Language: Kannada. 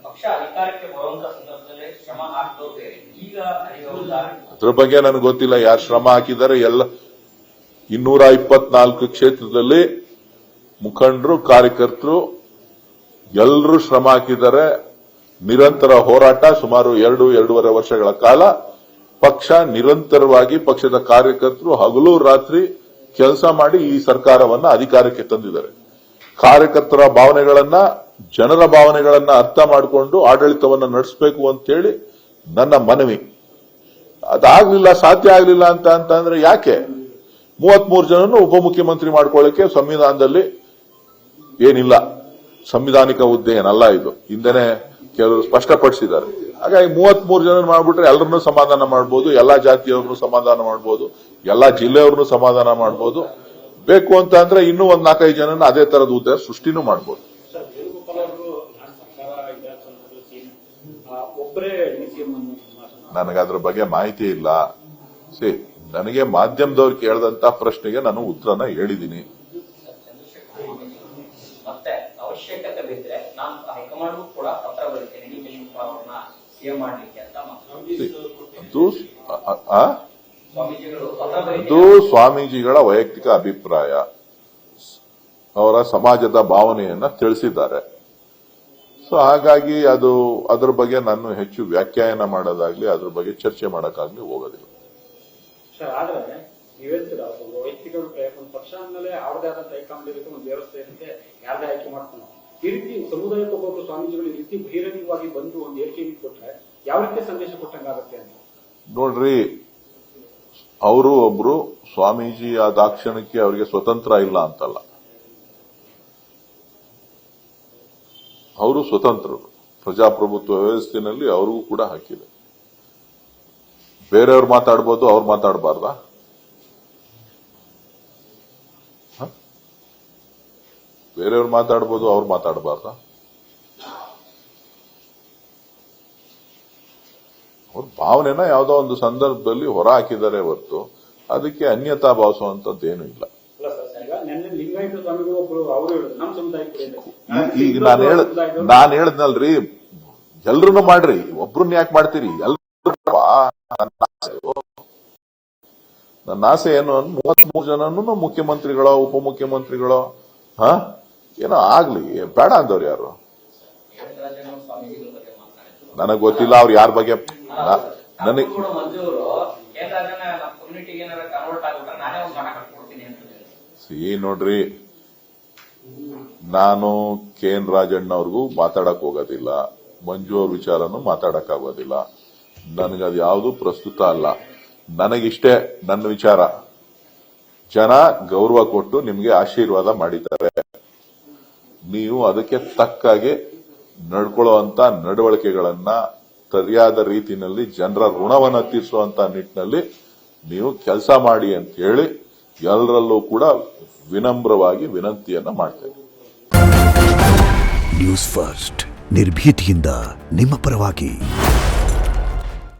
ಪಕ್ಷ ಅಧಿಕಾರಕ್ಕೆ ಬರುವಂತ ಸಂದರ್ಭದಲ್ಲಿ ಶ್ರಮ ಹಾಕಿದವರು ಬೇರೆ, ಈಗ ಅದ್ರ ಬಗ್ಗೆ ನನಗೆ ಗೊತ್ತಿಲ್ಲ ಯಾರು ಶ್ರಮ ಹಾಕಿದ್ದಾರೆ. ಎಲ್ಲ 224 ಕ್ಷೇತ್ರದಲ್ಲಿ ಮುಖಂಡರು ಕಾರ್ಯಕರ್ತರು ಎಲ್ಲರೂ ಶ್ರಮ ಹಾಕಿದ್ದಾರೆ. ನಿರಂತರ ಹೋರಾಟ ಸುಮಾರು 2-2.5 ವರ್ಷಗಳ ಕಾಲ ಪಕ್ಷ ನಿರಂತರವಾಗಿ ಪಕ್ಷದ ಕಾರ್ಯಕರ್ತರು ಹಗಲು ರಾತ್ರಿ ಕೆಲಸ ಮಾಡಿ ಈ ಸರ್ಕಾರವನ್ನ ಅಧಿಕಾರಕ್ಕೆ ತಂದಿದ್ದಾರೆ. ಕಾರ್ಯಕರ್ತರ ಭಾವನೆಗಳನ್ನ, ಜನರ ಭಾವನೆಗಳನ್ನ ಅರ್ಥ ಮಾಡಿಕೊಂಡು ಆಡಳಿತವನ್ನ ನಡೆಸಬೇಕು ಅಂತೇಳಿ ನನ್ನ ಮನವಿ. ಅದಾಗ್ಲಿಲ್ಲ, ಸಾಧ್ಯ ಆಗ್ಲಿಲ್ಲ ಅಂತಂದ್ರೆ ಯಾಕೆ 33 ಜನನು ಉಪಮುಖ್ಯಮಂತ್ರಿ ಮಾಡ್ಕೊಳ್ಳಿಕ್ಕೆ ಸಂವಿಧಾನದಲ್ಲಿ ಏನಿಲ್ಲ, ಸಂವಿಧಾನಿಕ ಹುದ್ದೆ ಏನಲ್ಲ ಇದು, ಹಿಂದೆನೆ ಕೆಲವರು ಸ್ಪಷ್ಟಪಡಿಸಿದ್ದಾರೆ. ಹಾಗಾಗಿ 33 ಜನ ಮಾಡ್ಬಿಟ್ರೆ ಎಲ್ಲರನ್ನೂ ಸಮಾಧಾನ ಮಾಡಬಹುದು, ಎಲ್ಲಾ ಜಾತಿಯವ್ರನ್ನು ಸಮಾಧಾನ ಮಾಡಬಹುದು, ಎಲ್ಲಾ ಜಿಲ್ಲೆಯವ್ರನ್ನು ಸಮಾಧಾನ ಮಾಡಬಹುದು. ಬೇಕು ಅಂತ ಅಂದ್ರೆ ಇನ್ನೂ 4-5 ಜನನ ಅದೇ ತರದ ಹುದ್ದೆ ಸೃಷ್ಟಿನೂ ಮಾಡಬಹುದು. ನನಗದ್ರ ಬಗ್ಗೆ ಮಾಹಿತಿ ಇಲ್ಲ. ನನಗೆ ಮಾಧ್ಯಮದವ್ರು ಕೇಳಿದಂತ ಪ್ರಶ್ನೆಗೆ ನಾನು ಉತ್ತರನ ಹೇಳಿದ್ದೀನಿ. ಮತ್ತೆ ಅವಶ್ಯಕತೆ ಬಿದ್ದರೆ ನಾನು ಹೈಕಮಾಂಡ್ ಕೂಡ ಪತ್ರ ಬರೀತೇನೆ ಅವ್ರನ್ನ ಸಿಎಂ ಮಾಡ್ಲಿಕ್ಕೆ ಅಂತ. ಅದು ಸ್ವಾಮೀಜಿಗಳ ವೈಯಕ್ತಿಕ ಅಭಿಪ್ರಾಯ, ಅವರ ಸಮಾಜದ ಭಾವನೆಯನ್ನ ತಿಳಿಸಿದ್ದಾರೆ. ಸೊ ಹಾಗಾಗಿ ಅದ್ರ ಬಗ್ಗೆ ನಾನು ಹೆಚ್ಚು ವ್ಯಾಖ್ಯಾನ ಮಾಡೋದಾಗ್ಲಿ ಅದ್ರ ಬಗ್ಗೆ ಚರ್ಚೆ ಮಾಡೋಕ್ಕಾಗ್ಲಿ ಹೋಗೋದಿಲ್ಲ. ಸರ್, ಆದ್ರೆ ನೀವು ಹೇಳ್ತೀರ ವೈಯಕ್ತಿಕ ಒಂದು ಪಕ್ಷ ಅಂದಮೇಲೆ ಅವ್ರದೇ ಆದಂತ ಹೈಕಮಾಂಡ್ ಇರುತ್ತೆ, ಒಂದು ವ್ಯವಸ್ಥೆ ಇರುತ್ತೆ, ಯಾರದೇ ಆಯ್ಕೆ ಮಾಡ್ತಾನೆ. ಈ ರೀತಿ ಸಮುದಾಯಕ್ಕೊಬ್ಬರು ಸ್ವಾಮೀಜಿಗಳು ಈ ರೀತಿ ಬಹಿರಂಗವಾಗಿ ಬಂದು ಒಂದು ಹೇಳಿಕೆ ಕೊಟ್ರೆ ಯಾವ ರೀತಿ ಸಂದೇಶ ಕೊಟ್ಟಂಗಾಗುತ್ತೆ ಅಂತ ನೋಡ್ರಿ. ಅವರು ಒಬ್ರು ಸ್ವಾಮೀಜಿ ಆದ ಕ್ಷಣಕ್ಕೆ ಅವರಿಗೆ ಸ್ವತಂತ್ರ ಇಲ್ಲ ಅಂತಲ್ಲ, ಅವರು ಸ್ವತಂತ್ರರು. ಪ್ರಜಾಪ್ರಭುತ್ವ ವ್ಯವಸ್ಥೆಯಲ್ಲಿ ಅವ್ರಿಗೂ ಕೂಡ ಹಾಕಿದೆ. ಬೇರೆಯವ್ರು ಮಾತಾಡ್ಬೋದು, ಅವ್ರು ಮಾತಾಡಬಾರ್ದಾ? ಬೇರೆಯವ್ರು ಮಾತಾಡ್ಬೋದು, ಅವ್ರು ಮಾತಾಡಬಾರ್ದಾ? ಅವ್ರ ಭಾವನೆನ ಯಾವುದೋ ಒಂದು ಸಂದರ್ಭದಲ್ಲಿ ಹೊರ ಹಾಕಿದ್ದಾರೆ ಹೊರತು ಅದಕ್ಕೆ ಅನ್ಯತಾ ಭಾವಿಸುವಂತದ್ದೇನು ಇಲ್ಲ. ಈಗ ನಾನು ಹೇಳದ್ನಲ್ರಿ, ಎಲ್ರು ಮಾಡ್ರಿ, ಒಬ್ರನ್ನ ಯಾಕೆ ಮಾಡ್ತೀರಿ? ನನ್ನ ಆಸೆ ಏನು, 33 ಜನನು ಮುಖ್ಯಮಂತ್ರಿಗಳೋ ಉಪಮುಖ್ಯಮಂತ್ರಿಗಳೋ ಏನೋ ಆಗ್ಲಿ, ಬೇಡ ಅಂದವ್ರು ಯಾರು? ನನಗ್ ಗೊತ್ತಿಲ್ಲ ಅವ್ರು ಯಾರ ಬಗ್ಗೆ. ನನಗೆ ನೋಡ್ರಿ, ನಾನು KN ರಾಜಣ್ಣ ಅವ್ರಿಗೂ ಮಾತಾಡಕ್ ಹೋಗೋದಿಲ್ಲ, ಮಂಜು ಅವ್ರ ವಿಚಾರನೂ ಮಾತಾಡಕ್ ಆಗೋದಿಲ್ಲ. ನನಗದು ಯಾವುದು ಪ್ರಸ್ತುತ ಅಲ್ಲ. ನನಗಿಷ್ಟೇ ನನ್ನ ವಿಚಾರ, ಜನ ಗೌರವ ಕೊಟ್ಟು ನಿಮ್ಗೆ ಆಶೀರ್ವಾದ ಮಾಡಿದ್ದಾರೆ, ನೀವು ಅದಕ್ಕೆ ತಕ್ಕಾಗೆ ನಡ್ಕೊಳ್ಳುವಂತ ನಡವಳಿಕೆಗಳನ್ನ ಸರಿಯಾದ ರೀತಿಯಲ್ಲಿ ಜನರ ಋಣವನ್ನು ತೀರಿಸುವಂತ ನಿಟ್ಟಿನಲ್ಲಿ ನೀವು ಕೆಲಸ ಮಾಡಿ ಅಂತ ಹೇಳಿ ಎಲ್ಲರಲ್ಲೂ ಕೂಡ ವಿನಮ್ರವಾಗಿ ವಿನಂತಿಯನ್ನ ಮಾಡ್ತೇವೆ. ನ್ಯೂಸ್ ಫಸ್ಟ್, ನಿರ್ಭೀತಿಯಿಂದ ನಿಮ್ಮ ಪರವಾಗಿ.